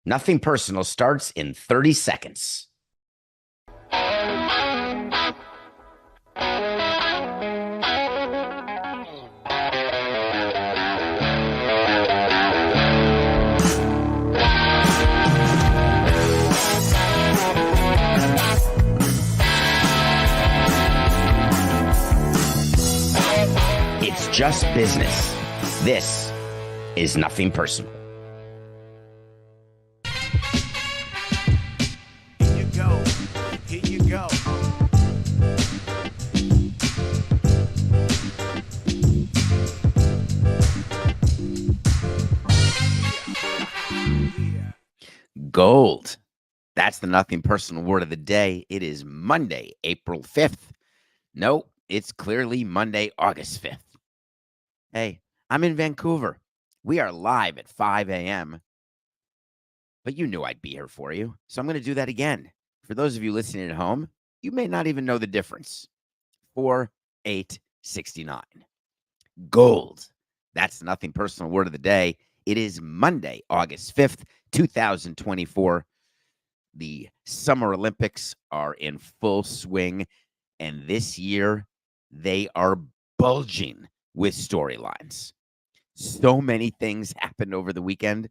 Nothing Personal starts in 30 seconds. It's just business. This is Nothing Personal. Here you go. Gold. That's the Nothing Personal word of the day. It is Monday, April 5th. No, it's clearly Monday, August 5th. Hey, I'm in Vancouver. We are live at 5 a.m., but you knew I'd be here for you, so I'm going to do that again. For those of you listening at home, you may not even know the difference. 4-8-69. Gold. That's the Nothing Personal word of the day. It is Monday, August 5th, 2024. The Summer Olympics are in full swing, and this year they are bulging with storylines. So many things happened over the weekend.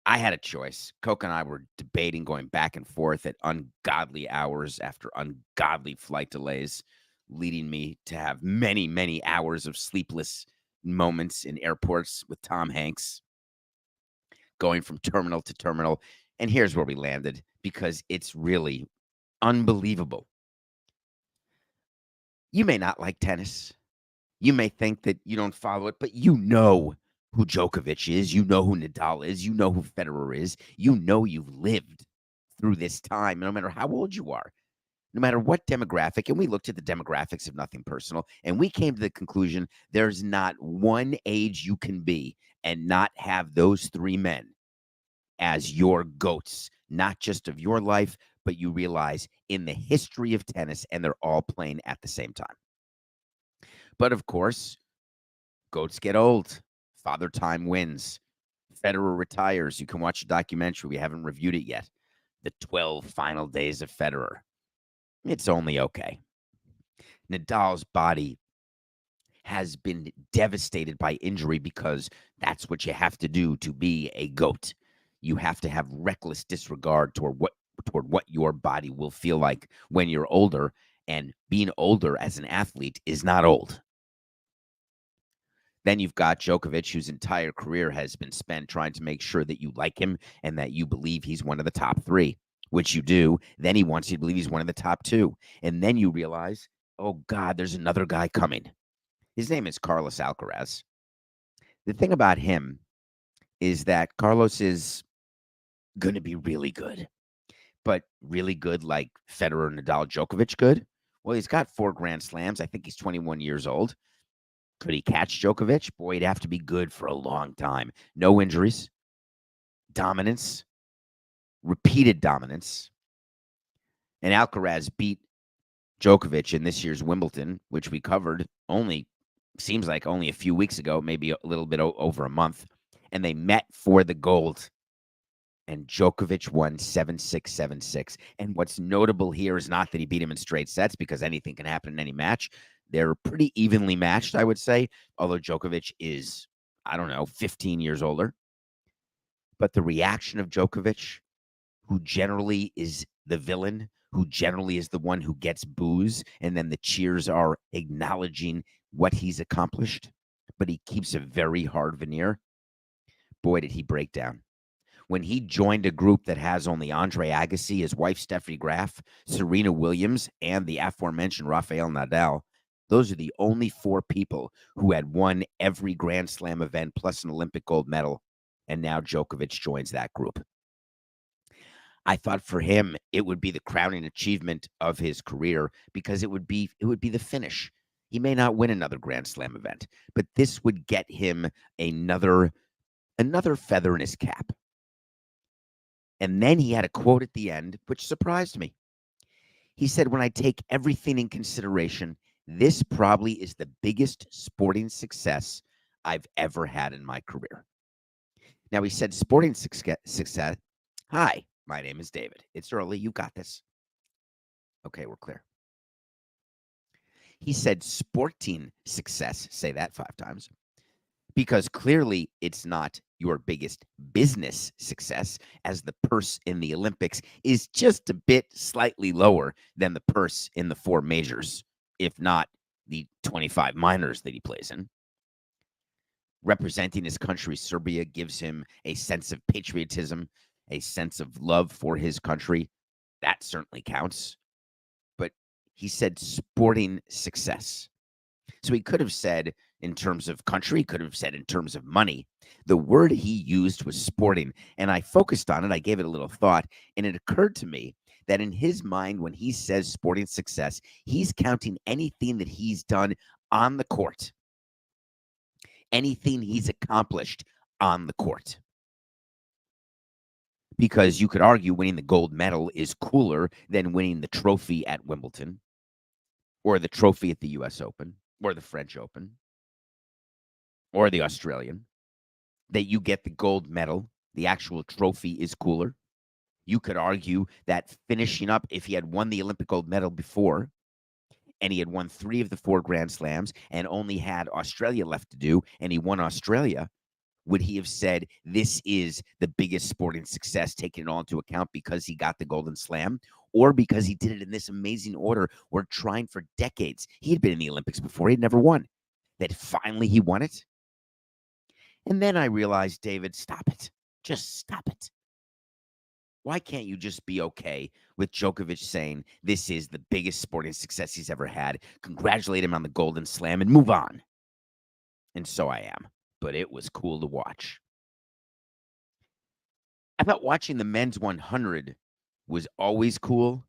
I had a choice. Coke and I were debating, going back and forth at ungodly hours after ungodly flight delays, leading me to have many, many hours of sleepless moments in airports with Tom Hanks, going from terminal to terminal. And here's where we landed, because it's really unbelievable. You may not like tennis. You may think that you don't follow it, but you know who Djokovic is. You know who Nadal is. You know who Federer is. You know you've lived through this time, no matter how old you are, no matter what demographic. And we looked at the demographics of Nothing Personal, and we came to the conclusion there's not one age you can be and not have those three men as your GOATs, not just of your life, but you realize in the history of tennis, and they're all playing at the same time. But of course, GOATs get old. Father Time wins. Federer retires. You can watch a documentary. We haven't reviewed it yet. The 12 final days of Federer. It's only okay. Nadal's body has been devastated by injury, because that's what you have to do to be a GOAT. You have to have reckless disregard toward what your body will feel like when you're older, and being older as an athlete is not old. Then you've got Djokovic, whose entire career has been spent trying to make sure that you like him and that you believe he's one of the top three, which you do. Then he wants you to believe he's one of the top two. And then you realize, oh, God, there's another guy coming. His name is Carlos Alcaraz. The thing about him is that Carlos is going to be really good, but really good like Federer, Nadal, Djokovic good. Well, he's got 4 Grand Slams. I think he's 21 years old. Could he catch Djokovic? Boy, he'd have to be good for a long time. No injuries, dominance, repeated dominance. And Alcaraz beat Djokovic in this year's Wimbledon, which we covered seems like only a few weeks ago, maybe a little bit over a month. And they met for the gold. And Djokovic won 7-6, 7-6. And what's notable here is not that he beat him in straight sets, because anything can happen in any match. They're pretty evenly matched, I would say, although Djokovic is, 15 years older. But the reaction of Djokovic, who generally is the villain, who generally is the one who gets boos, and then the cheers are acknowledging what he's accomplished, but he keeps a very hard veneer. Boy, did he break down. When he joined a group that has only Andre Agassi, his wife Steffi Graf, Serena Williams, and the aforementioned Rafael Nadal, those are the only 4 people who had won every Grand Slam event plus an Olympic gold medal, and now Djokovic joins that group. I thought for him it would be the crowning achievement of his career, because it would be the finish. He may not win another Grand Slam event, but this would get him another feather in his cap. And then he had a quote at the end, which surprised me. He said, when I take everything in consideration, this probably is the biggest sporting success I've ever had in my career. Now, he said sporting success. Hi, my name is David. It's early. You got this. Okay, we're clear. He said sporting success. Say that 5 times. Because clearly it's not your biggest business success, as the purse in the Olympics is just a bit slightly lower than the purse in the 4 majors, if not the 25 minors that he plays in. Representing his country, Serbia, gives him a sense of patriotism, a sense of love for his country. That certainly counts. But he said sporting success. So he could have said in terms of country, he could have said in terms of money. The word he used was sporting, and I focused on it. I gave it a little thought, and it occurred to me that in his mind, when he says sporting success, he's counting anything that he's done on the court, anything he's accomplished on the court. Because you could argue winning the gold medal is cooler than winning the trophy at Wimbledon or the trophy at the US Open or the French Open or the Australian. That you get the gold medal, the actual trophy is cooler. You could argue that finishing up, if he had won the Olympic gold medal before and he had won 3 of the 4 Grand Slams and only had Australia left to do, and he won Australia, would he have said this is the biggest sporting success, taking it all into account because he got the Golden Slam, or because he did it in this amazing order where trying for decades? He had been in the Olympics before, he'd never won. That finally he won it. And then I realized, David, stop it. Just stop it. Why can't you just be okay with Djokovic saying this is the biggest sporting success he's ever had, congratulate him on the Golden Slam, and move on? And so I am. But it was cool to watch. I thought watching the men's 100 was always cool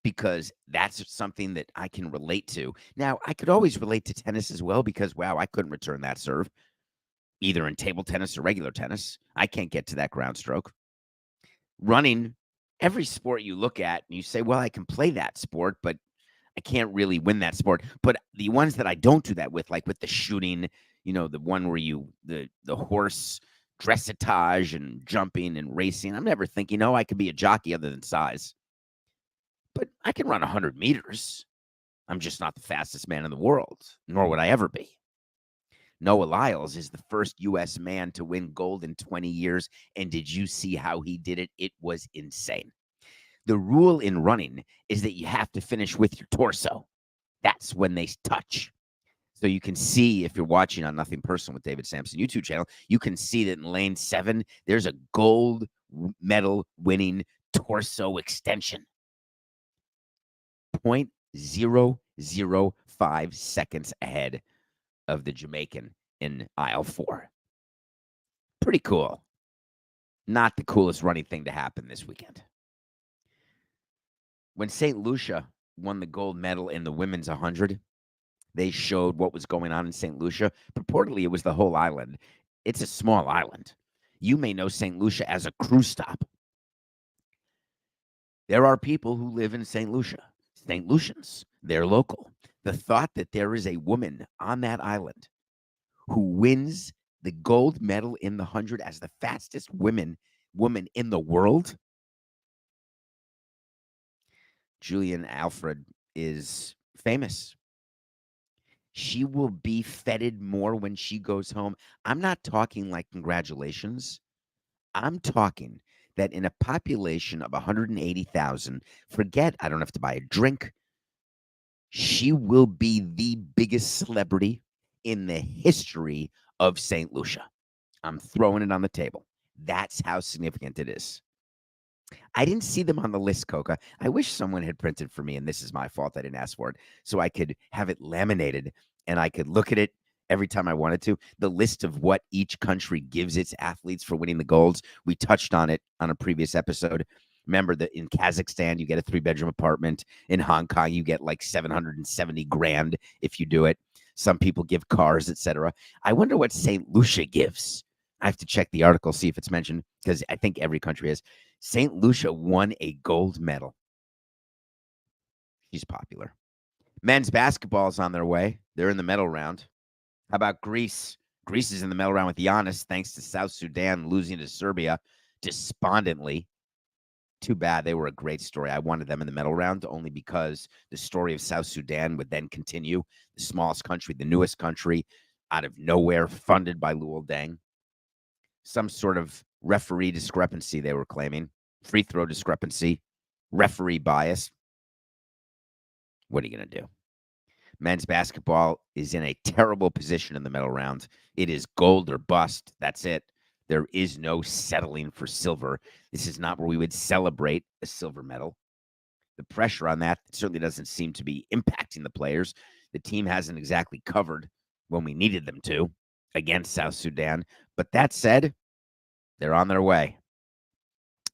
because that's something that I can relate to. Now, I could always relate to tennis as well because, wow, I couldn't return that serve, either in table tennis or regular tennis. I can't get to that ground stroke. Running, every sport you look at and you say, well, I can play that sport, but I can't really win that sport. But the ones that I don't do that with, like with the shooting, the one where the horse dressage and jumping and racing, I'm never thinking, I could be a jockey other than size. But I can run 100 meters. I'm just not the fastest man in the world, nor would I ever be. Noah Lyles is the first U.S. man to win gold in 20 years. And did you see how he did it? It was insane. The rule in running is that you have to finish with your torso. That's when they touch. So you can see, if you're watching on Nothing Personal with David Samson YouTube channel, you can see that in lane 7, there's a gold medal winning torso extension. 0.005 seconds ahead of the Jamaican in aisle 4. Pretty cool. Not the coolest running thing to happen this weekend. When St. Lucia won the gold medal in the women's 100, they showed what was going on in St. Lucia. Purportedly, it was the whole island. It's a small island. You may know St. Lucia as a cruise stop. There are people who live in St. Lucia, St. Lucians. They're local. The thought that there is a woman on that island who wins the gold medal in the 100 as the fastest woman in the world. Julian Alfred is famous. She will be feted more when she goes home. I'm not talking like congratulations. I'm talking that in a population of 180,000, forget I don't have to buy a drink. She will be the biggest celebrity in the history of St. Lucia. I'm throwing it on the table. That's how significant it is. I didn't see them on the list, Coca. I wish someone had printed for me, and this is my fault. I didn't ask for it, so I could have it laminated, and I could look at it every time I wanted to. The list of what each country gives its athletes for winning the golds. We touched on it on a previous episode. Remember that in Kazakhstan, you get a 3-bedroom apartment. In Hong Kong, you get like 770 grand if you do it. Some people give cars, etc. I wonder what St. Lucia gives. I have to check the article, see if it's mentioned, because I think every country is. St. Lucia won a gold medal. She's popular. Men's basketball is on their way. They're in the medal round. How about Greece? Greece is in the medal round with Giannis, thanks to South Sudan losing to Serbia despondently. Too bad. They were a great story. I wanted them in the medal round only because the story of South Sudan would then continue. The smallest country, the newest country, out of nowhere, funded by Luol Deng. Some sort of referee discrepancy, they were claiming. Free throw discrepancy. Referee bias. What are you going to do? Men's basketball is in a terrible position in the medal round. It is gold or bust. That's it. There is no settling for silver. This is not where we would celebrate a silver medal. The pressure on that certainly doesn't seem to be impacting the players. The team hasn't exactly covered when we needed them to against South Sudan. But that said, they're on their way.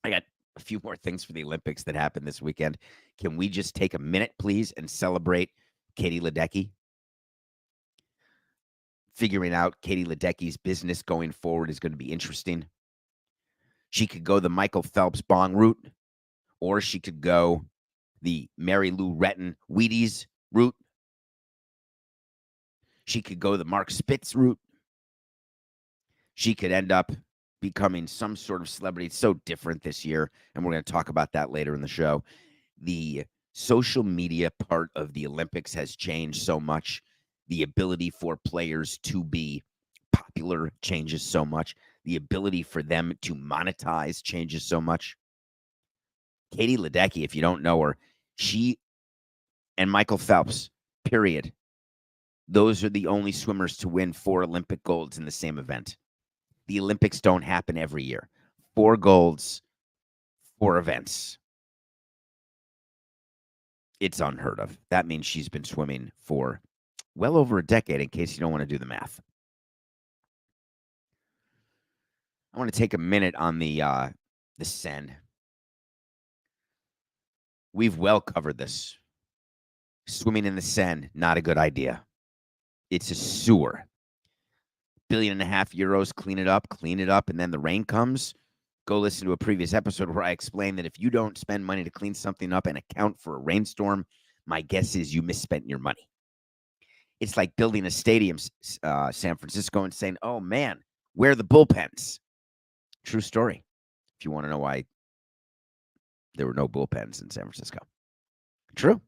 I got a few more things for the Olympics that happened this weekend. Can we just take a minute, please, and celebrate Katie Ledecky? Figuring out Katie Ledecky's business going forward is going to be interesting. She could go the Michael Phelps Bong route, or she could go the Mary Lou Retton Wheaties route. She could go the Mark Spitz route. She could end up becoming some sort of celebrity. It's so different this year, and we're going to talk about that later in the show. The social media part of the Olympics has changed so much. The ability for players to be popular changes so much. The ability for them to monetize changes so much. Katie Ledecky, if you don't know her, she and Michael Phelps, period. Those are the only swimmers to win 4 Olympic golds in the same event. The Olympics don't happen every year. 4 golds, 4 events. It's unheard of. That means she's been swimming for well over a decade, in case you don't want to do the math. I want to take a minute on the Seine. We've well covered this. Swimming in the Seine, not a good idea. It's a sewer. €1.5 billion, clean it up, and then the rain comes. Go listen to a previous episode where I explained that if you don't spend money to clean something up and account for a rainstorm, my guess is you misspent your money. It's like building a stadium, San Francisco, and saying, oh, man, where are the bullpens? True story. If you want to know why there were no bullpens in San Francisco. True.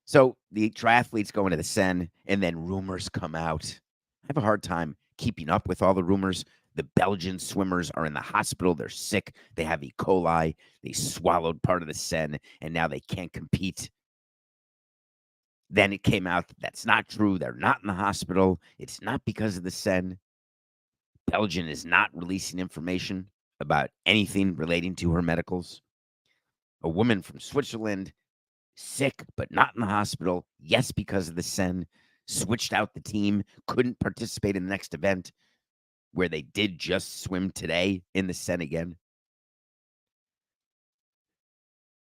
So the triathletes go into the Seine, and then rumors come out. I have a hard time keeping up with all the rumors. The Belgian swimmers are in the hospital. They're sick. They have E. coli. They swallowed part of the Seine, and now they can't compete. Then it came out that that's not true. They're not in the hospital. It's not because of the Seine. Belgium is not releasing information about anything relating to her medicals. A woman from Switzerland, sick but not in the hospital. Yes, because of the Seine. Switched out the team. Couldn't participate in the next event, where they did just swim today in the Seine again.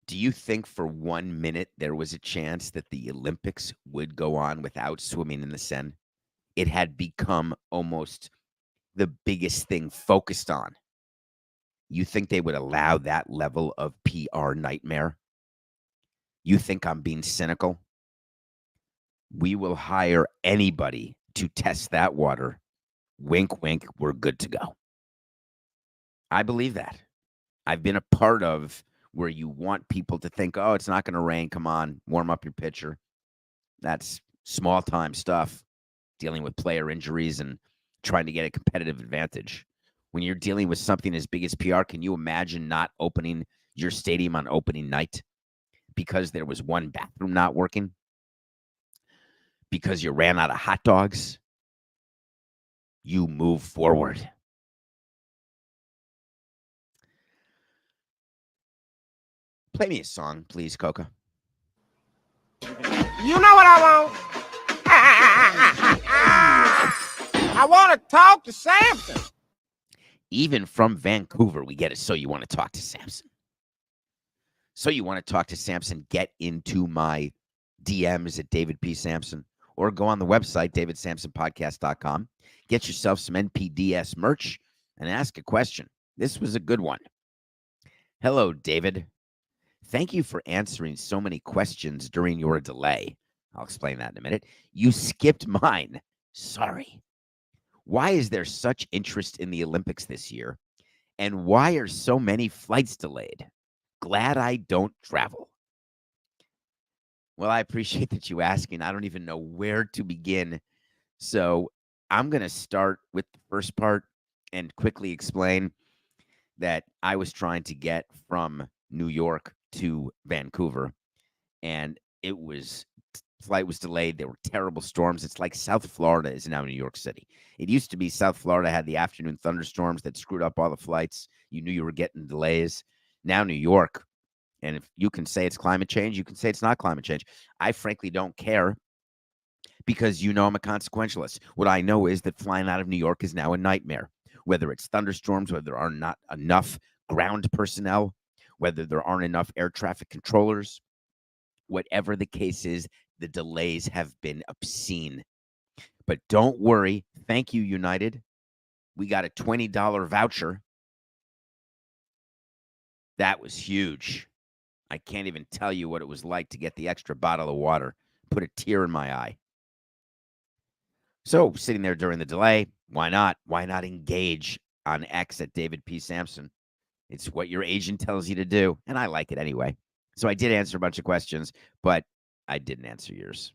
Do you think for 1 minute there was a chance that the Olympics would go on without swimming in the Seine? It had become almost the biggest thing focused on. You think they would allow that level of PR nightmare? You think I'm being cynical? We will hire anybody to test that water. Wink, wink, we're good to go. I believe that. I've been a part of where you want people to think, oh, it's not going to rain. Come on, warm up your pitcher. That's small-time stuff, dealing with player injuries and trying to get a competitive advantage. When you're dealing with something as big as PR, can you imagine not opening your stadium on opening night because there was one bathroom not working? Because you ran out of hot dogs? You move forward. Play me a song, please, Coca. You know what I want? I want to talk to Samson. Even from Vancouver, we get it. So you want to talk to Samson. So you want to talk to Samson, get into my DMs at David P. Samson, or go on the website, davidsamsonpodcast.com. Get yourself some NPDS merch and ask a question. This was a good one. Hello, David. Thank you for answering so many questions during your delay. I'll explain that in a minute. You skipped mine. Sorry. Why is there such interest in the Olympics this year? And why are so many flights delayed? Glad I don't travel. Well, I appreciate that you asking. I don't even know where to begin. So I'm going to start with the first part and quickly explain that I was trying to get from New York to Vancouver, and flight was delayed. There were terrible storms. It's like South Florida is now New York City. It used to be South Florida had the afternoon thunderstorms that screwed up all the flights. You knew you were getting delays. Now New York, and if you can say it's climate change, you can say it's not climate change. I frankly don't care because I'm a consequentialist. What I know is that flying out of New York is now a nightmare, whether it's thunderstorms, whether there are not enough ground personnel, whether there aren't enough air traffic controllers, whatever the case is, the delays have been obscene. But don't worry. Thank you, United. We got a $20 voucher. That was huge. I can't even tell you what it was like to get the extra bottle of water. Put a tear in my eye. So sitting there during the delay, why not? Why not engage on X at David P. Samson? It's what your agent tells you to do, and I like it anyway. So I did answer a bunch of questions, but I didn't answer yours.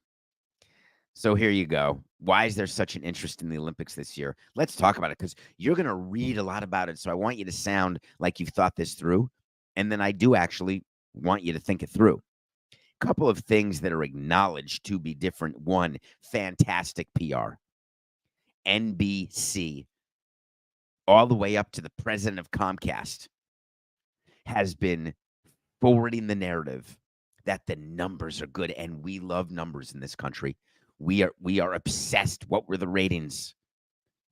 So here you go. Why is there such an interest in the Olympics this year? Let's talk about it because you're going to read a lot about it. So I want you to sound like you've thought this through. And then I do actually want you to think it through. A couple of things that are acknowledged to be different. One, fantastic PR. NBC, all the way up to the president of Comcast, has been forwarding the narrative that the numbers are good, and we love numbers in this country. We are obsessed. What were the ratings?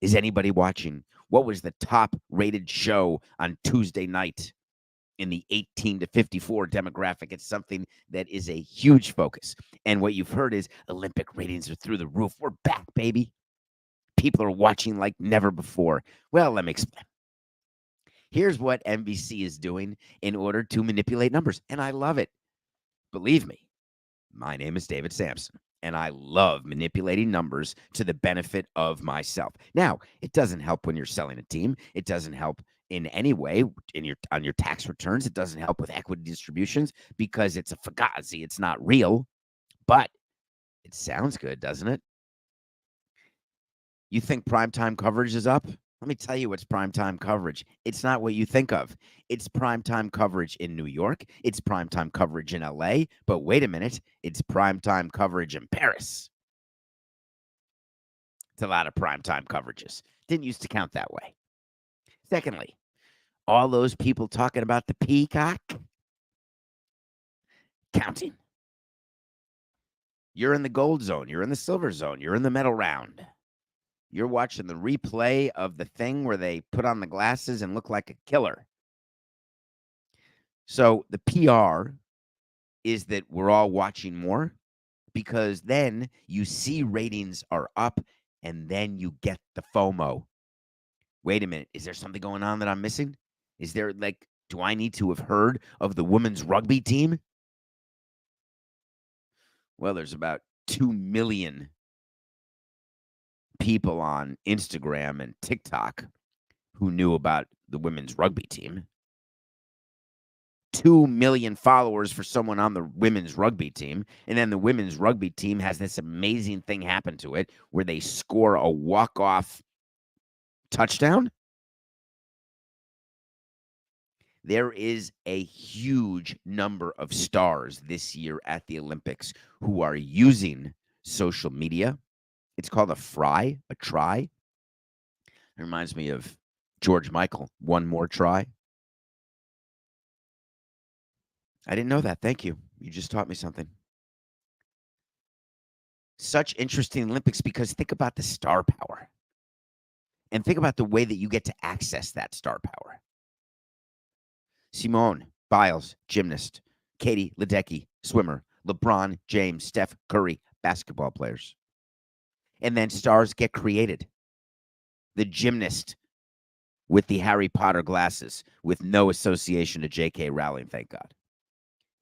Is anybody watching? What was the top rated show on Tuesday night in the 18 to 54 demographic? It's something that is a huge focus. And what you've heard is Olympic ratings are through the roof. We're back, baby. People are watching like never before. Well, let me explain. Here's what NBC is doing in order to manipulate numbers, and I love it. Believe me, my name is David Samson, and I love manipulating numbers to the benefit of myself. Now, it doesn't help when you're selling a team. It doesn't help in any way on your tax returns. It doesn't help with equity distributions because it's a fugazi. It's not real, but it sounds good, doesn't it? You think primetime coverage is up? Let me tell you what's primetime coverage. It's not what you think of. It's primetime coverage in New York. It's primetime coverage in LA. But wait a minute. It's primetime coverage in Paris. It's a lot of primetime coverages. Didn't used to count that way. Secondly, all those people talking about the peacock, counting. You're in the gold zone. You're in the silver zone. You're in the medal round. You're watching the replay of the thing where they put on the glasses and look like a killer. So the PR is that we're all watching more because then you see ratings are up and then you get the FOMO. Wait a minute. Is there something going on that I'm missing? Is there do I need to have heard of the women's rugby team? Well, there's about 2 million people on Instagram and TikTok who knew about the women's rugby team. 2 million followers for someone on the women's rugby team. And then the women's rugby team has this amazing thing happen to it where they score a walk-off touchdown. There is a huge number of stars this year at the Olympics who are using social media. It's called a try. It reminds me of George Michael, One More Try. I didn't know that. Thank you. You just taught me something. Such interesting Olympics because think about the star power. And think about the way that you get to access that star power. Simone Biles, gymnast. Katie Ledecky, swimmer. LeBron James, Steph Curry, basketball players. And then stars get created. The gymnast with the Harry Potter glasses with no association to J.K. Rowling, thank God.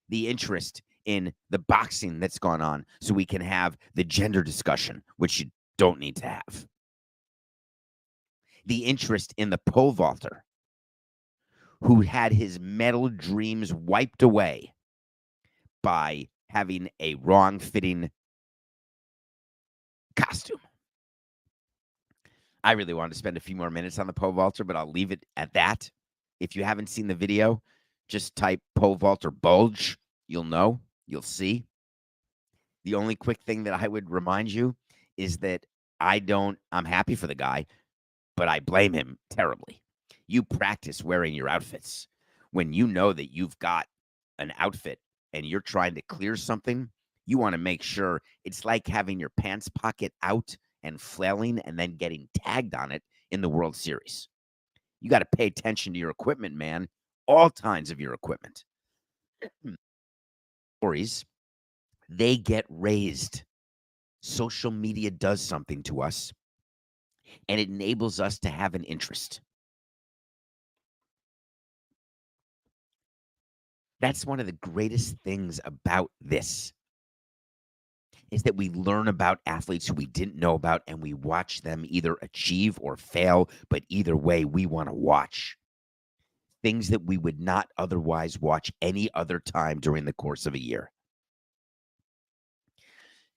The interest in the boxing that's gone on so we can have the gender discussion, which you don't need to have. the interest in the pole vaulter who had his medal dreams wiped away by having a wrong-fitting costume. I really wanted to spend a few more minutes on the pole vaulter, but I'll leave it at that. If you haven't seen the video, just type pole vaulter bulge. You'll know. You'll see. The only quick thing that I would remind you is that I'm happy for the guy, but I blame him terribly. You practice wearing your outfits. When you know that you've got an outfit and you're trying to clear something, you want to make sure it's like having your pants pocket out and flailing and then getting tagged on it in the World Series. You got to pay attention to your equipment, man. All kinds of your equipment. Stories, they get raised. Social media does something to us, and it enables us to have an interest. That's one of the greatest things about this, is that we learn about athletes who we didn't know about, and we watch them either achieve or fail, but either way, we want to watch things that we would not otherwise watch any other time during the course of a year.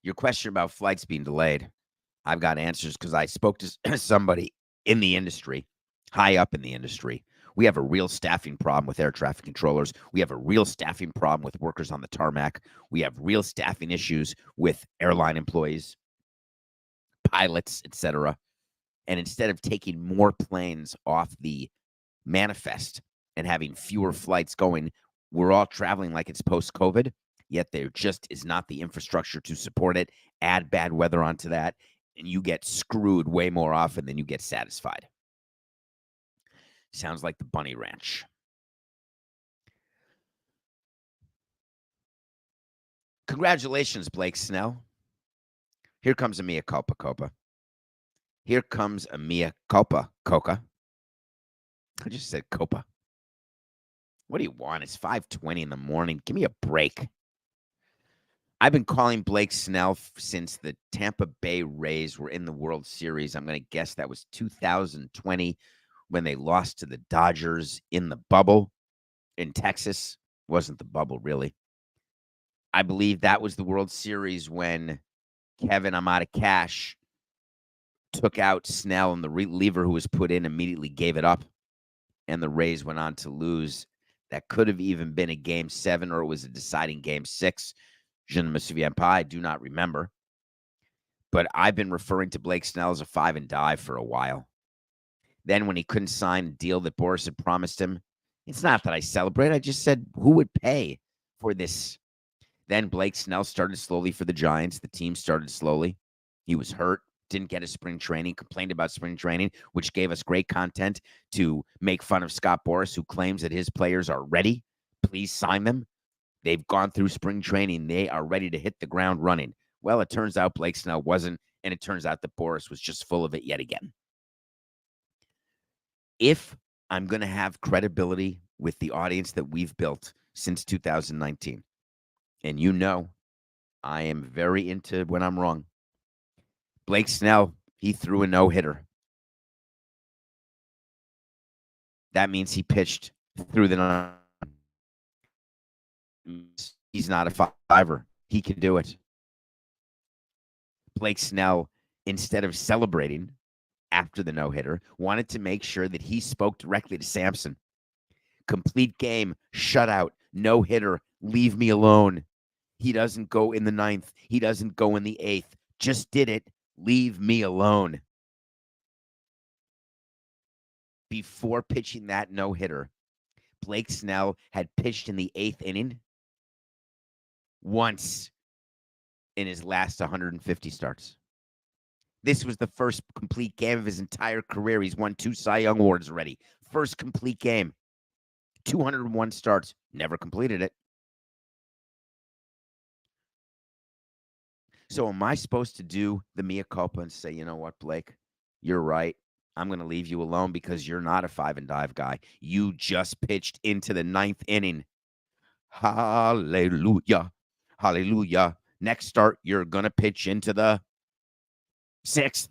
Your question about flights being delayed, I've got answers because I spoke to somebody in the industry, high up in the industry. We have a real staffing problem with air traffic controllers. We have a real staffing problem with workers on the tarmac. We have real staffing issues with airline employees, pilots, etc. And instead of taking more planes off the manifest and having fewer flights going, we're all traveling like it's post-COVID, yet there just is not the infrastructure to support it. Add bad weather onto that, and you get screwed way more often than you get satisfied. Sounds like the Bunny Ranch. Congratulations, Blake Snell. Here comes a mea culpa, Copa. Here comes a mea culpa, Coca. I just said Copa. What do you want? It's 5:20 in the morning. Give me a break. I've been calling Blake Snell since the Tampa Bay Rays were in the World Series. I'm going to guess that was 2020 when they lost to the Dodgers in the bubble in Texas. Wasn't the bubble, really. I believe that was the World Series when Kevin, I'm out of cash, took out Snell, and the reliever who was put in immediately gave it up, and the Rays went on to lose. That could have even been a Game 7, or it was a deciding Game 6. Je ne me souviens pas. I do not remember. But I've been referring to Blake Snell as a 5 and dive for a while. Then when he couldn't sign a deal that Boris had promised him, it's not that I celebrate. I just said, who would pay for this? Then Blake Snell started slowly for the Giants. The team started slowly. He was hurt, didn't get his spring training, complained about spring training, which gave us great content to make fun of Scott Boras, who claims that his players are ready. Please sign them. They've gone through spring training. They are ready to hit the ground running. Well, it turns out Blake Snell wasn't, and it turns out that Boras was just full of it yet again. If I'm going to have credibility with the audience that we've built since 2019, and you know I am very into when I'm wrong, Blake Snell, he threw a no-hitter. That means he pitched through the ninth. He's not a fiver. He can do it. Blake Snell, instead of celebrating after the no-hitter, wanted to make sure that he spoke directly to Samson. Complete game, shutout, no-hitter, leave me alone. He doesn't go in the ninth. He doesn't go in the eighth. Just did it. Leave me alone. Before pitching that no-hitter, Blake Snell had pitched in the eighth inning once in his last 150 starts. This was the first complete game of his entire career. He's won 2 Cy Young Awards already. First complete game. 201 starts. Never completed it. So am I supposed to do the mea culpa and say, you know what, Blake, you're right. I'm going to leave you alone because you're not a 5 and dive guy. You just pitched into the 9th inning. Hallelujah. Hallelujah. Next start, you're going to pitch into the 6th.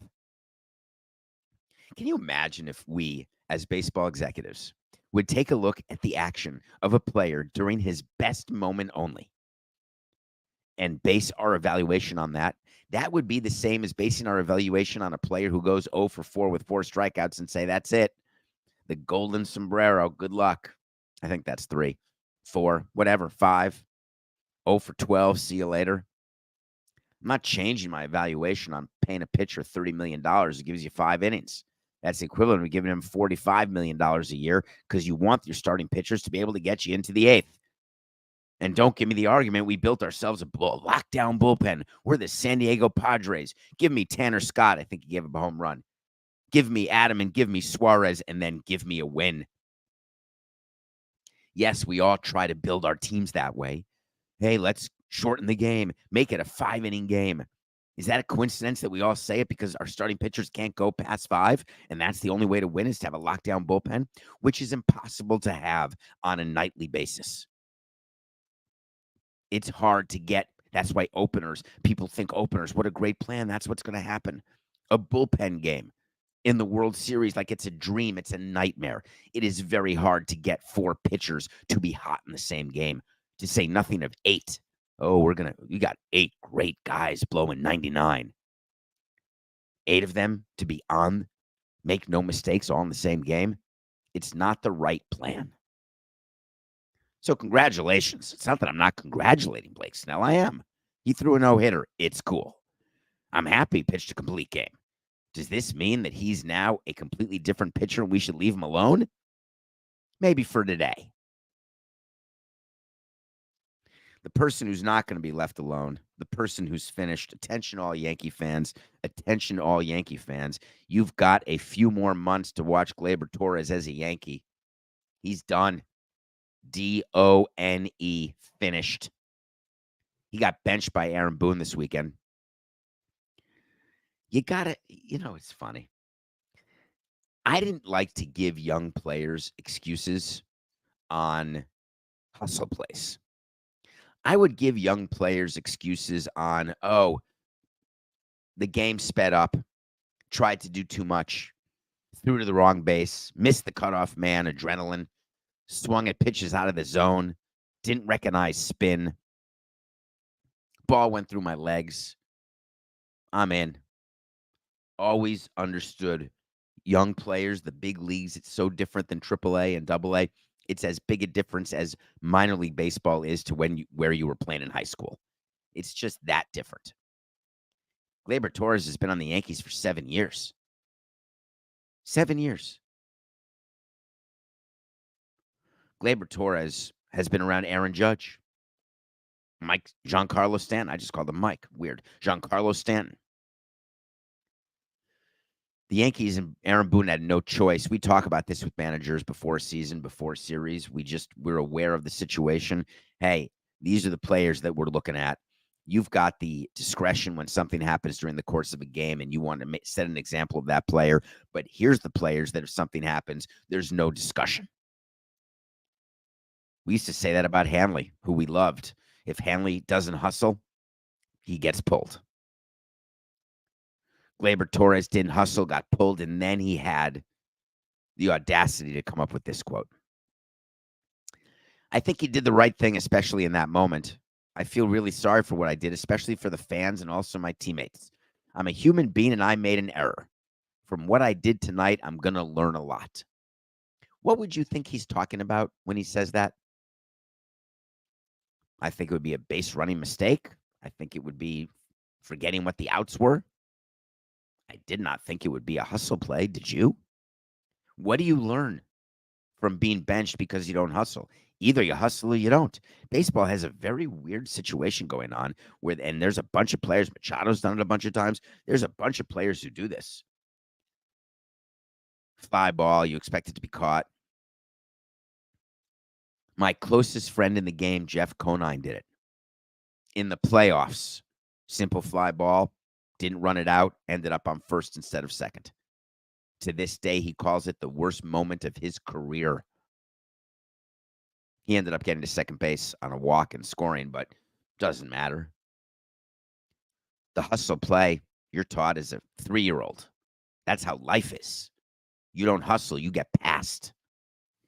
Can you imagine if we, as baseball executives, would take a look at the action of a player during his best moment only and base our evaluation on that? That would be the same as basing our evaluation on a player who goes 0 for 4 with 4 strikeouts and say, that's it. The golden sombrero. Good luck. I think that's 3, 4, whatever, 5, 0 for 12. See you later. I'm not changing my evaluation on paying a pitcher $30 million. It gives you 5 innings. That's the equivalent of giving him $45 million a year because you want your starting pitchers to be able to get you into the 8th. And don't give me the argument we built ourselves a lockdown bullpen. We're the San Diego Padres. Give me Tanner Scott. I think he gave up a home run. Give me Adam and give me Suarez, and then give me a win. Yes, we all try to build our teams that way. Hey, let's shorten the game. Make it a 5-inning game. Is that a coincidence that we all say it because our starting pitchers can't go past 5, and that's the only way to win is to have a lockdown bullpen, which is impossible to have on a nightly basis. It's hard to get. That's why openers, people think openers, what a great plan. That's what's going to happen. A bullpen game in the World Series, like it's a dream. It's a nightmare. It is very hard to get 4 pitchers to be hot in the same game, to say nothing of 8. Oh, we got 8 great guys blowing 99. 8 of them to be on, make no mistakes, all in the same game. It's not the right plan. So congratulations. It's not that I'm not congratulating Blake Snell. I am. He threw a no-hitter. It's cool. I'm happy he pitched a complete game. Does this mean that he's now a completely different pitcher and we should leave him alone? Maybe for today. The person who's not going to be left alone, the person who's finished, attention all Yankee fans, attention all Yankee fans, you've got a few more months to watch Gleyber Torres as a Yankee. He's done. D-O-N-E, finished. He got benched by Aaron Boone this weekend. You got to, it's funny. I didn't like to give young players excuses on hustle plays. I would give young players excuses on, the game sped up, tried to do too much, threw to the wrong base, missed the cutoff man, adrenaline, swung at pitches out of the zone, didn't recognize spin, ball went through my legs. I'm in. Always understood young players, the big leagues, it's so different than AAA and AA. It's as big a difference as minor league baseball is to where you were playing in high school. It's just that different. Gleyber Torres has been on the Yankees for 7 years. 7 years. Gleyber Torres has been around Aaron Judge. Giancarlo Stanton. I just called him Mike. Weird. Giancarlo Stanton. The Yankees and Aaron Boone had no choice. We talk about this with managers before season, before series. We're aware of the situation. Hey, these are the players that we're looking at. You've got the discretion when something happens during the course of a game and you want to set an example of that player. But here's the players that if something happens, there's no discussion. We used to say that about Hanley, who we loved. If Hanley doesn't hustle, he gets pulled. Gleyber Torres didn't hustle, got pulled, and then he had the audacity to come up with this quote. I think he did the right thing, especially in that moment. I feel really sorry for what I did, especially for the fans and also my teammates. I'm a human being, and I made an error. From what I did tonight, I'm going to learn a lot. What would you think he's talking about when he says that? I think it would be a base running mistake. I think it would be forgetting what the outs were. I did not think it would be a hustle play. Did you? What do you learn from being benched because you don't hustle? Either you hustle or you don't. Baseball has a very weird situation going on and there's a bunch of players. Machado's done it a bunch of times. There's a bunch of players who do this. Fly ball, you expect it to be caught. My closest friend in the game, Jeff Conine, did it. In the playoffs, simple fly ball. Didn't run it out, ended up on first instead of second. To this day, he calls it the worst moment of his career. He ended up getting to second base on a walk and scoring, but doesn't matter. The hustle play, you're taught as a 3-year-old. That's how life is. You don't hustle, you get passed.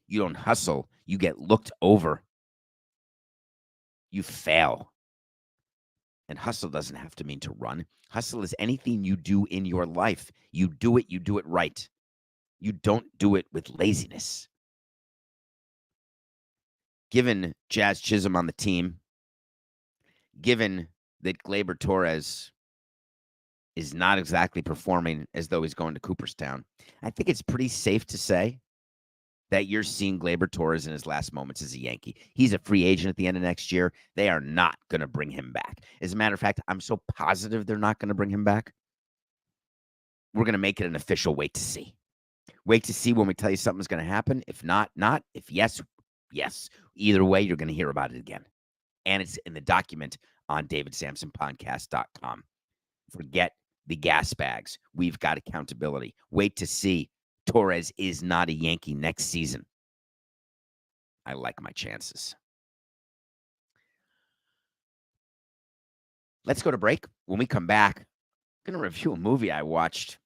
You don't hustle, you get looked over. You fail. And hustle doesn't have to mean to run. Hustle is anything you do in your life. You do it right. You don't do it with laziness. Given Jazz Chisholm on the team, given that Gleyber Torres is not exactly performing as though he's going to Cooperstown, I think it's pretty safe to say that you're seeing Gleyber Torres in his last moments as a Yankee. He's a free agent at the end of next year. They are not going to bring him back. As a matter of fact, I'm so positive they're not going to bring him back. We're going to make it an official wait to see. Wait to see when we tell you something's going to happen. If not, not. If yes, yes. Either way, you're going to hear about it again. And it's in the document on davidsamsonpodcast.com. Forget the gas bags. We've got accountability. Wait to see. Torres is not a Yankee next season. I like my chances. Let's go to break. When we come back, I'm going to review a movie I watched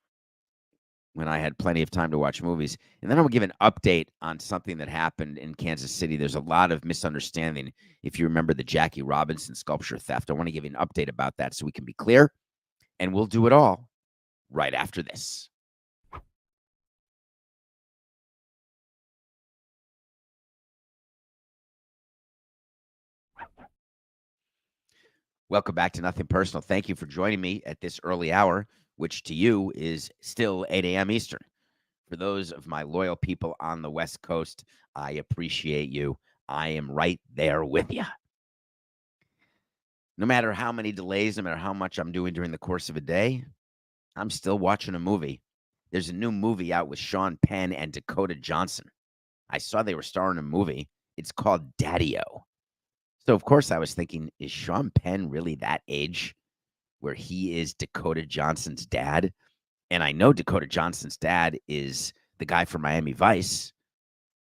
when I had plenty of time to watch movies. And then I will give an update on something that happened in Kansas City. There's a lot of misunderstanding. If you remember the Jackie Robinson sculpture theft, I want to give you an update about that so we can be clear. And we'll do it all right after this. Welcome back to Nothing Personal. Thank you for joining me at this early hour, which to you is still 8 a.m. Eastern. For those of my loyal people on the West Coast, I appreciate you. I am right there with you. No matter how many delays, no matter how much I'm doing during the course of a day, I'm still watching a movie. There's a new movie out with Sean Penn and Dakota Johnson. I saw they were starring in a movie. It's called Daddio. So, of course, I was thinking, is Sean Penn really that age where he is Dakota Johnson's dad? And I know Dakota Johnson's dad is the guy from Miami Vice.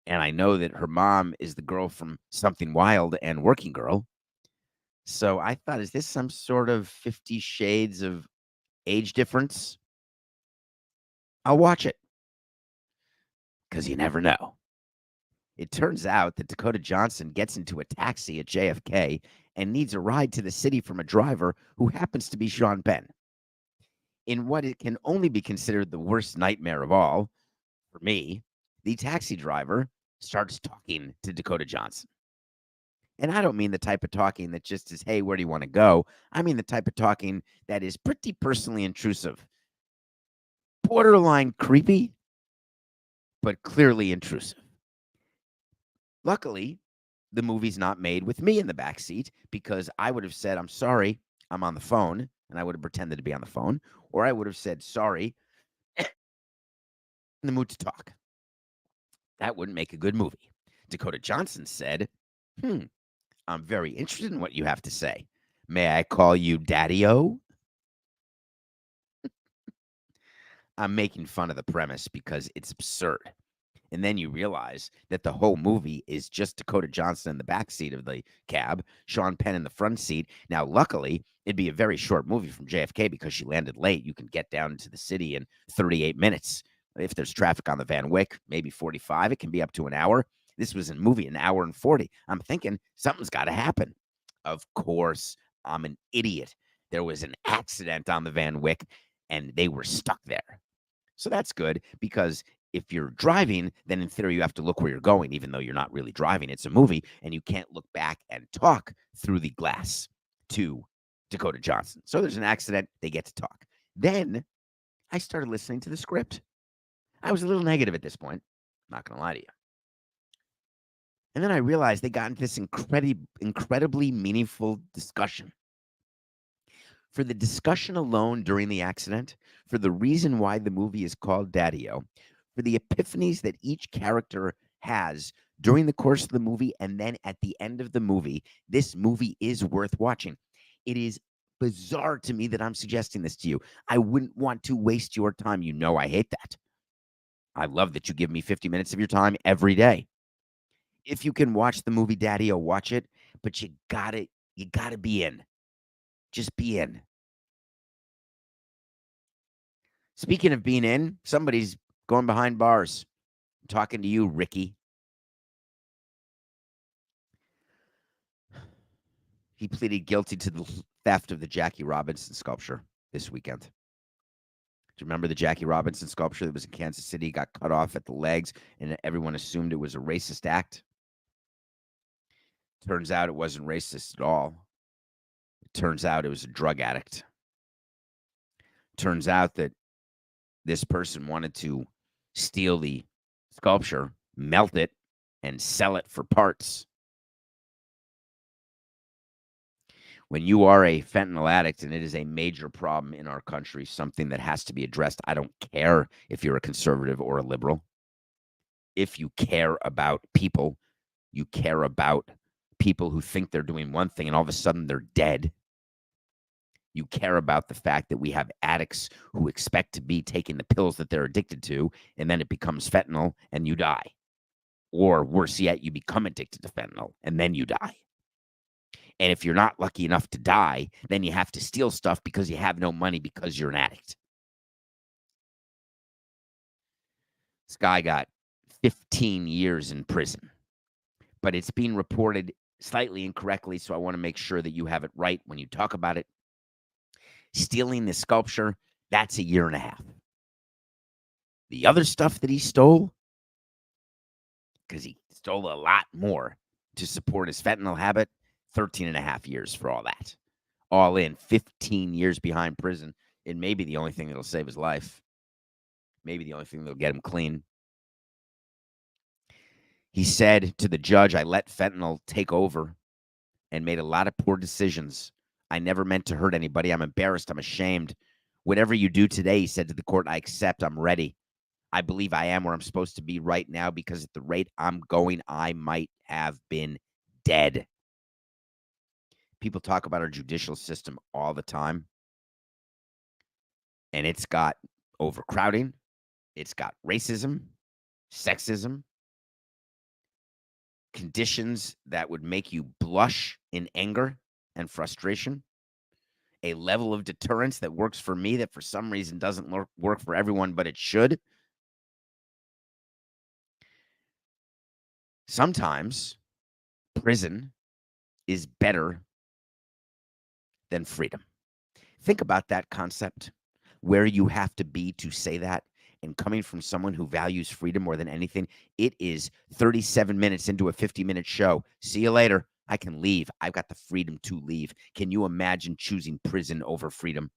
And I know that her mom is the girl from Something Wild and Working Girl. So I thought, is this some sort of 50 Shades of age difference? I'll watch it. Because you never know. It turns out that Dakota Johnson gets into a taxi at JFK and needs a ride to the city from a driver who happens to be Sean Penn. In what it can only be considered the worst nightmare of all, for me, the taxi driver starts talking to Dakota Johnson. And I don't mean the type of talking that just is, hey, where do you want to go? I mean the type of talking that is pretty personally intrusive. Borderline creepy, but clearly intrusive. Luckily, the movie's not made with me in the backseat because I would have said, I'm sorry, I'm on the phone, and I would have pretended to be on the phone, or I would have said, sorry, in the mood to talk. That wouldn't make a good movie. Dakota Johnson said, I'm very interested in what you have to say. May I call you Daddio? I'm making fun of the premise because it's absurd. And then you realize that the whole movie is just Dakota Johnson in the backseat of the cab, Sean Penn in the front seat. Now, luckily, it'd be a very short movie from JFK because she landed late. You can get down into the city in 38 minutes. If there's traffic on the Van Wyck, maybe 45. It can be up to an hour. This was a movie, an hour and 40. I'm thinking something's got to happen. Of course, I'm an idiot. There was an accident on the Van Wyck, and they were stuck there. So that's good because if you're driving, then in theory, you have to look where you're going, even though you're not really driving. It's a movie, and you can't look back and talk through the glass to Dakota Johnson. So there's an accident. They get to talk. Then I started listening to the script. I was a little negative at this point. Not going to lie to you. And then I realized they got into this incredibly meaningful discussion. For the discussion alone during the accident, for the reason why the movie is called Daddio, for the epiphanies that each character has during the course of the movie and then at the end of the movie, this movie is worth watching. It is bizarre to me that I'm suggesting this to you. I wouldn't want to waste your time. You know I hate that. I love that you give me 50 minutes of your time every day. If you can watch the movie Daddio, watch it, but you gotta be in. Just be in. Speaking of being in, somebody's going behind bars. I'm talking to you, Ricky. He pleaded guilty to the theft of the Jackie Robinson sculpture this weekend. Do you remember the Jackie Robinson sculpture that was in Kansas City, got cut off at the legs, and everyone assumed it was a racist act? Turns out it wasn't racist at all. It turns out it was a drug addict. Turns out that this person wanted to steal the sculpture, melt it, and sell it for parts. When you are a fentanyl addict, and it is a major problem in our country, something that has to be addressed, I don't care if you're a conservative or a liberal. If you care about people, you care about people who think they're doing one thing and all of a sudden they're dead. You care about the fact that we have addicts who expect to be taking the pills that they're addicted to, and then it becomes fentanyl and you die. Or worse yet, you become addicted to fentanyl and then you die. And if you're not lucky enough to die, then you have to steal stuff because you have no money because you're an addict. This guy got 15 years in prison, but it's being reported slightly incorrectly, so I want to make sure that you have it right when you talk about it. Stealing the sculpture, that's 1.5 years. The other stuff that he stole, because he stole a lot more to support his fentanyl habit, 13.5 years for all that. All in, 15 years behind prison. It may be the only thing that'll save his life. Maybe the only thing that'll get him clean. He said to the judge, I let fentanyl take over and made a lot of poor decisions. I never meant to hurt anybody. I'm embarrassed. I'm ashamed. Whatever you do today, he said to the court, I accept. I'm ready. I believe I am where I'm supposed to be right now because at the rate I'm going, I might have been dead. People talk about our judicial system all the time. And it's got overcrowding. It's got racism, sexism, conditions that would make you blush in anger and frustration, a level of deterrence that works for me that for some reason doesn't work for everyone, but it should. Sometimes prison is better than freedom. Think about that concept, where you have to be to say that. And coming from someone who values freedom more than anything, it is 37 minutes into a 50-minute show. See you later. I can leave. I've got the freedom to leave. Can you imagine choosing prison over freedom?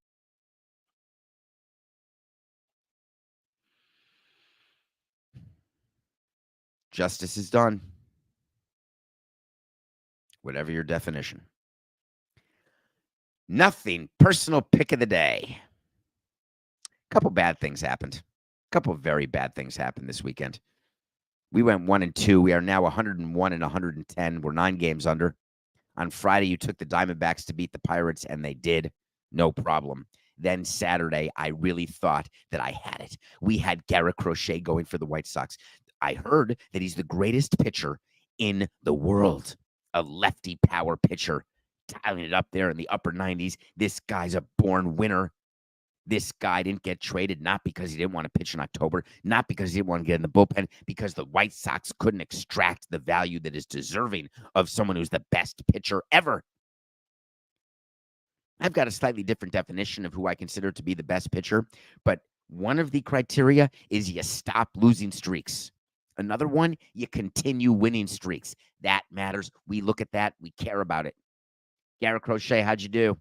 Justice is done. Whatever your definition. Nothing. Personal pick of the day. A couple bad things happened. A couple of very bad things happened this weekend. We went 1-2. We are now 101 and 110. We're 9 games under. On Friday, you took the Diamondbacks to beat the Pirates, and they did. No problem. Then Saturday, I really thought that I had it. We had Garrett Crochet going for the White Sox. I heard that he's the greatest pitcher in the world. A lefty power pitcher, dialing it up there in the upper 90s. This guy's a born winner. This guy didn't get traded, not because he didn't want to pitch in October, not because he didn't want to get in the bullpen, because the White Sox couldn't extract the value that is deserving of someone who's the best pitcher ever. I've got a slightly different definition of who I consider to be the best pitcher, but one of the criteria is you stop losing streaks. Another one, you continue winning streaks. That matters. We look at that. We care about it. Garrett Crochet, how'd you do?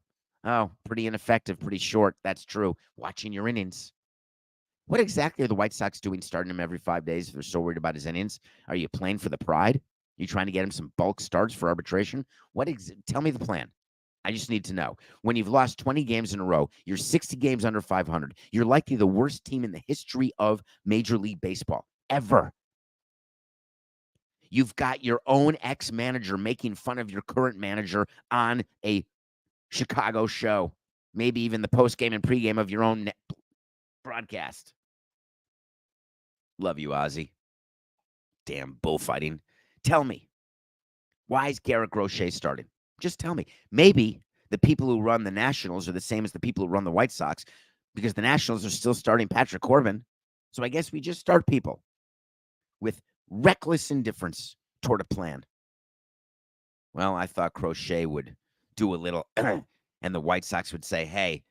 Oh, pretty ineffective, pretty short. That's true. Watching your innings. What exactly are the White Sox doing starting him every 5 days if they're so worried about his innings? Are you playing for the pride? Are you trying to get him some bulk starts for arbitration? Tell me the plan. I just need to know. When you've lost 20 games in a row, you're 60 games under 500. You're likely the worst team in the history of Major League Baseball, ever. You've got your own ex-manager making fun of your current manager on a Chicago show, maybe even the post-game and pre-game of your own broadcast. Love you, Ozzy. Damn bullfighting. Tell me, why is Garrett Crochet starting? Just tell me. Maybe the people who run the Nationals are the same as the people who run the White Sox, because the Nationals are still starting Patrick Corbin. So I guess we just start people with reckless indifference toward a plan. Well, I thought Crochet would do a little, and the White Sox would say, hey,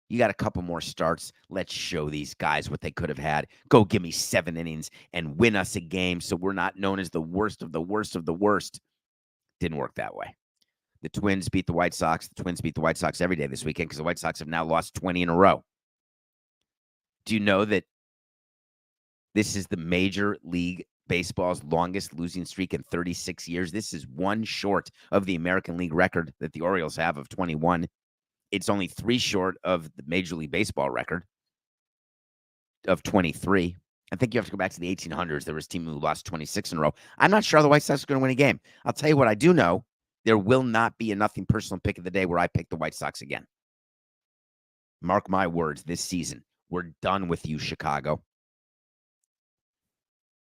you got a couple more starts. Let's show these guys what they could have had. Go give me 7 innings and win us a game so we're not known as the worst of the worst of the worst. Didn't work that way. The Twins beat the White Sox. The Twins beat the White Sox every day this weekend because the White Sox have now lost 20 in a row. Do you know that this is the Major League Baseball's longest losing streak in 36 years? This is one short of the American League record that the Orioles have of 21. It's only 3 short of the Major League Baseball record of 23. I think you have to go back to the 1800s. There was a team who lost 26 in a row. I'm not sure the White Sox are going to win a game. I'll tell you what I do know. There will not be a nothing personal pick of the day where I pick the White Sox again. Mark my words, this season, we're done with you, Chicago.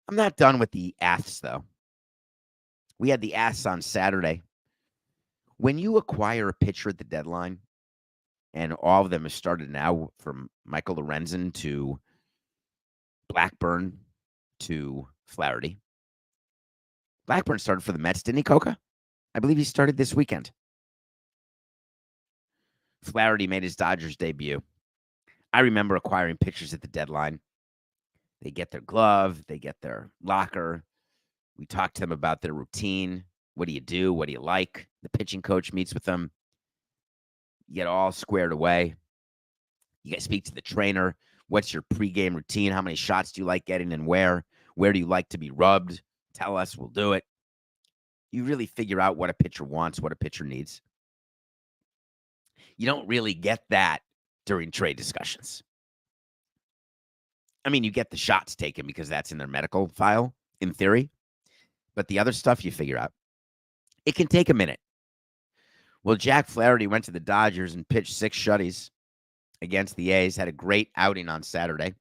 I'm not done with the Aths, though. We had the Aths on Saturday. When you acquire a pitcher at the deadline, and all of them have started now from Michael Lorenzen to Blackburn to Flaherty. Blackburn started for the Mets, didn't he, Coca? I believe he started this weekend. Flaherty made his Dodgers debut. I remember acquiring pitchers at the deadline. They get their glove. They get their locker. We talk to them about their routine. What do you do? What do you like? The pitching coach meets with them. You get all squared away. You guys speak to the trainer. What's your pregame routine? How many shots do you like getting and where? Where do you like to be rubbed? Tell us. We'll do it. You really figure out what a pitcher wants, what a pitcher needs. You don't really get that during trade discussions. I mean, you get the shots taken because that's in their medical file, in theory. But the other stuff you figure out. It can take a minute. Well, Jack Flaherty went to the Dodgers and pitched 6 shutties against the A's, had a great outing on Saturday.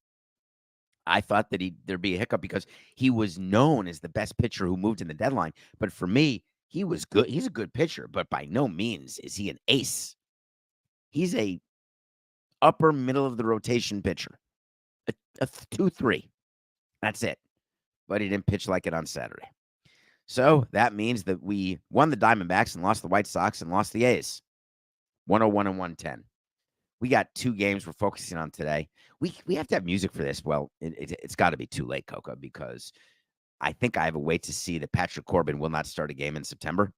I thought that there'd be a hiccup because he was known as the best pitcher who moved in the deadline. But for me, he was good. He's a good pitcher, but by no means is he an ace. He's a upper middle of the rotation pitcher, a 2-3. That's it. But he didn't pitch like it on Saturday. So that means that we won the Diamondbacks and lost the White Sox and lost the A's. 101 and 110. We got 2 games we're focusing on today. We have to have music for this. Well, it's got to be too late, Coca, because I think I have a wait to see that Patrick Corbin will not start a game in September.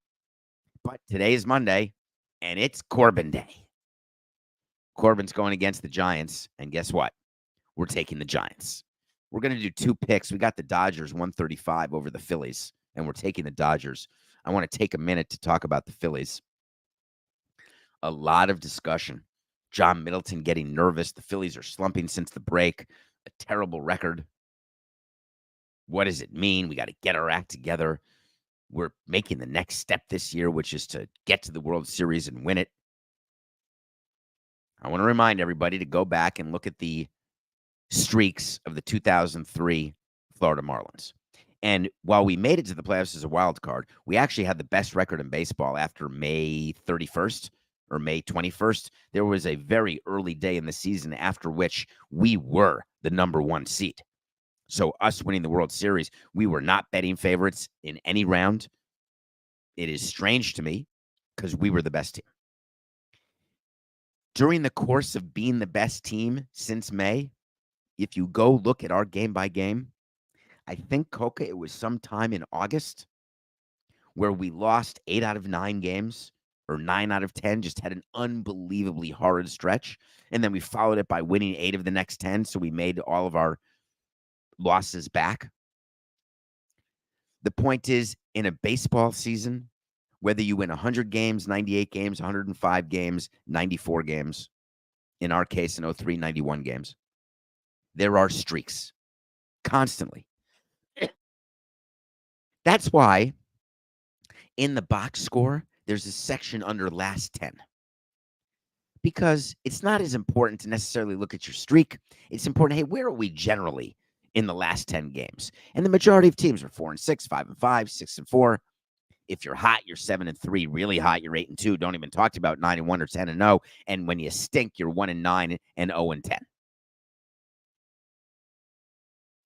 But today is Monday, and it's Corbin Day. Corbin's going against the Giants, and guess what? We're taking the Giants. We're going to do 2 picks. We got the Dodgers 135 over the Phillies, and we're taking the Dodgers. I want to take a minute to talk about the Phillies. A lot of discussion. John Middleton getting nervous. The Phillies are slumping since the break. A terrible record. What does it mean? We got to get our act together. We're making the next step this year, which is to get to the World Series and win it. I want to remind everybody to go back and look at the streaks of the 2003 Florida Marlins. And while we made it to the playoffs as a wild card, we actually had the best record in baseball after May 31st. Or May 21st, there was a very early day in the season after which we were the number 1 seed. So us winning the World Series, we were not betting favorites in any round. It is strange to me because we were the best team. During the course of being the best team since May, if you go look at our game by game, I think, Coca, it was sometime in August where we lost 8 out of 9 games. Or 9 out of 10, just had an unbelievably hard stretch. And then we followed it by winning 8 of the next 10. So we made all of our losses back. The point is, in a baseball season, whether you win 100 games, 98 games, 105 games, 94 games, in our case, in 03, 91 games, there are streaks constantly. That's why in the box score, there's a section under last 10 because it's not as important to necessarily look at your streak. It's important, hey, where are we generally in the last 10 games? And the majority of teams are 4-6, 5-5, 6-4. If you're hot, you're 7-3. Really hot, you're 8-2. Don't even talk about 9-1 or 10-0. And when you stink, you're 1-9 and 0-10.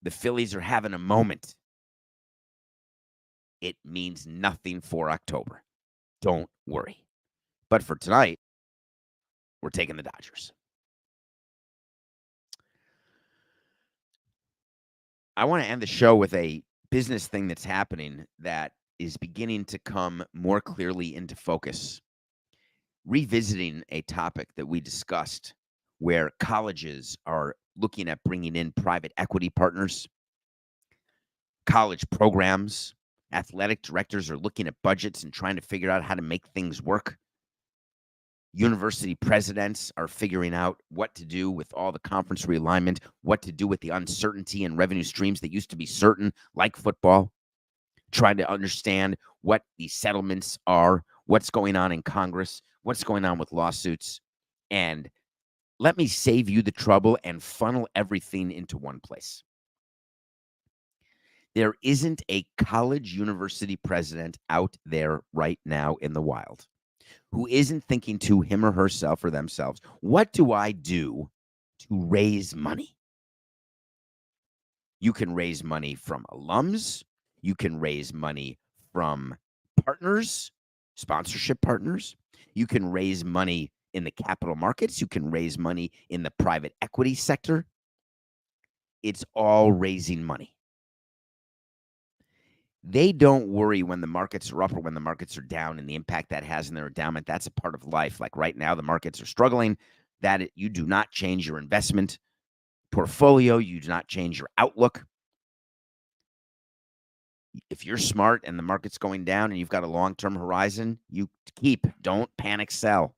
The Phillies are having a moment. It means nothing for October. Don't worry. But for tonight, we're taking the Dodgers. I want to end the show with a business thing that's happening that is beginning to come more clearly into focus. Revisiting a topic that we discussed where colleges are looking at bringing in private equity partners, college programs, athletic directors are looking at budgets and trying to figure out how to make things work. University presidents are figuring out what to do with all the conference realignment, what to do with the uncertainty and revenue streams that used to be certain, like football, trying to understand what these settlements are, what's going on in Congress, what's going on with lawsuits. And let me save you the trouble and funnel everything into one place. There isn't a college university president out there right now in the wild who isn't thinking to him or herself or themselves, what do I do to raise money? You can raise money from alums. You can raise money from partners, sponsorship partners. You can raise money in the capital markets. You can raise money in the private equity sector. It's all raising money. They don't worry when the markets are up or when the markets are down and the impact that has in their endowment. That's a part of life. Like right now, the markets are struggling. You do not change your investment portfolio. You do not change your outlook. If you're smart and the market's going down and you've got a long-term horizon, you keep. Don't panic sell.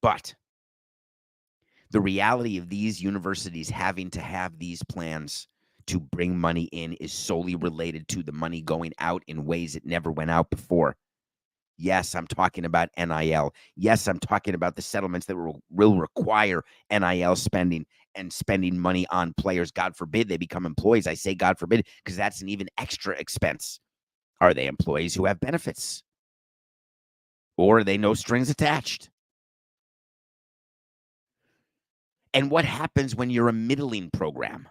But the reality of these universities having to have these plans to bring money in is solely related to the money going out in ways it never went out before. Yes, I'm talking about NIL. Yes, I'm talking about the settlements that will require NIL spending and spending money on players. God forbid they become employees. I say God forbid because that's an even extra expense. Are they employees who have benefits? Or are they no strings attached? And what happens when you're a middling program?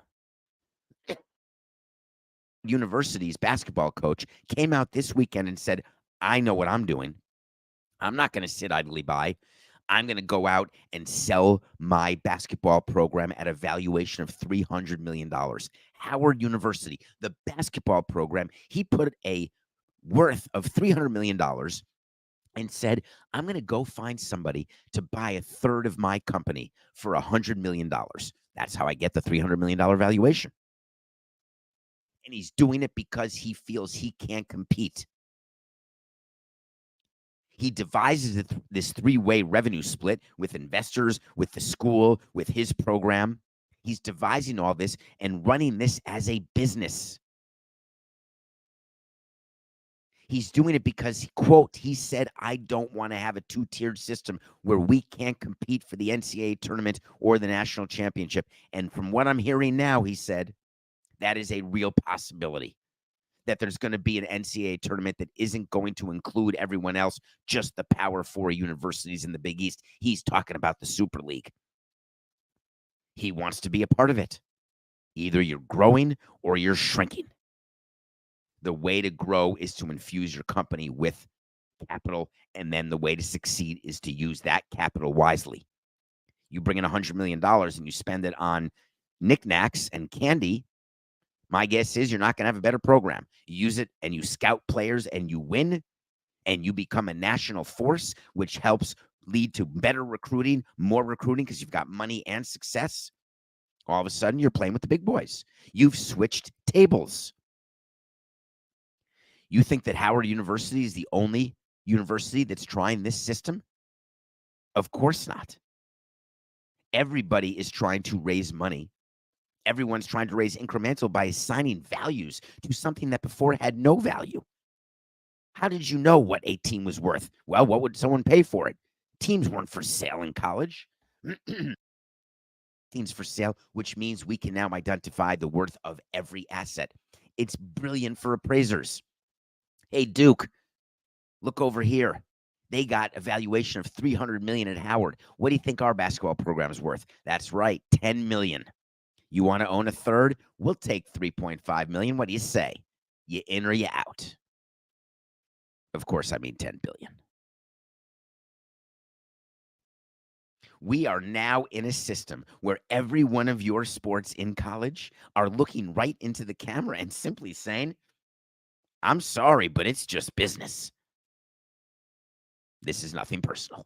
University's basketball coach came out this weekend and said, I know what I'm doing. I'm not going to sit idly by. I'm going to go out and sell my basketball program at a valuation of $300 million. Howard University, the basketball program, he put a worth of $300 million and said, I'm going to go find somebody to buy a third of my company for $100 million. That's how I get the $300 million valuation. And he's doing it because he feels he can't compete. He devises this three-way revenue split with investors, with the school, with his program. He's devising all this and running this as a business. He's doing it because, quote, he said, I don't want to have a two-tiered system where we can't compete for the NCAA tournament or the national championship. And from what I'm hearing now, he said, that is a real possibility, that there's going to be an NCAA tournament that isn't going to include everyone else, just the Power Four universities in the Big East. He's talking about the Super League. He wants to be a part of it. Either you're growing or you're shrinking. The way to grow is to infuse your company with capital, and then the way to succeed is to use that capital wisely. You bring in $100 million and you spend it on knickknacks and candy, my guess is you're not going to have a better program. You use it and you scout players and you win and you become a national force, which helps lead to better recruiting, more recruiting because you've got money and success. All of a sudden, you're playing with the big boys. You've switched tables. You think that Howard University is the only university that's trying this system? Of course not. Everybody is trying to raise money. Everyone's trying to raise incremental by assigning values to something that before had no value. How did you know what a team was worth? Well, what would someone pay for it? Teams weren't for sale in college. Teams for sale, which means we can now identify the worth of every asset. It's brilliant for appraisers. Hey, Duke, look over here. They got a valuation of $300 million at Howard. What do you think our basketball program is worth? That's right, $10 million. You want to own a third? We'll take $3.5 million. What do you say? You in or you out? Of course, I mean $10 billion. We are now in a system where every one of your sports in college are looking right into the camera and simply saying, I'm sorry, but it's just business. This is nothing personal.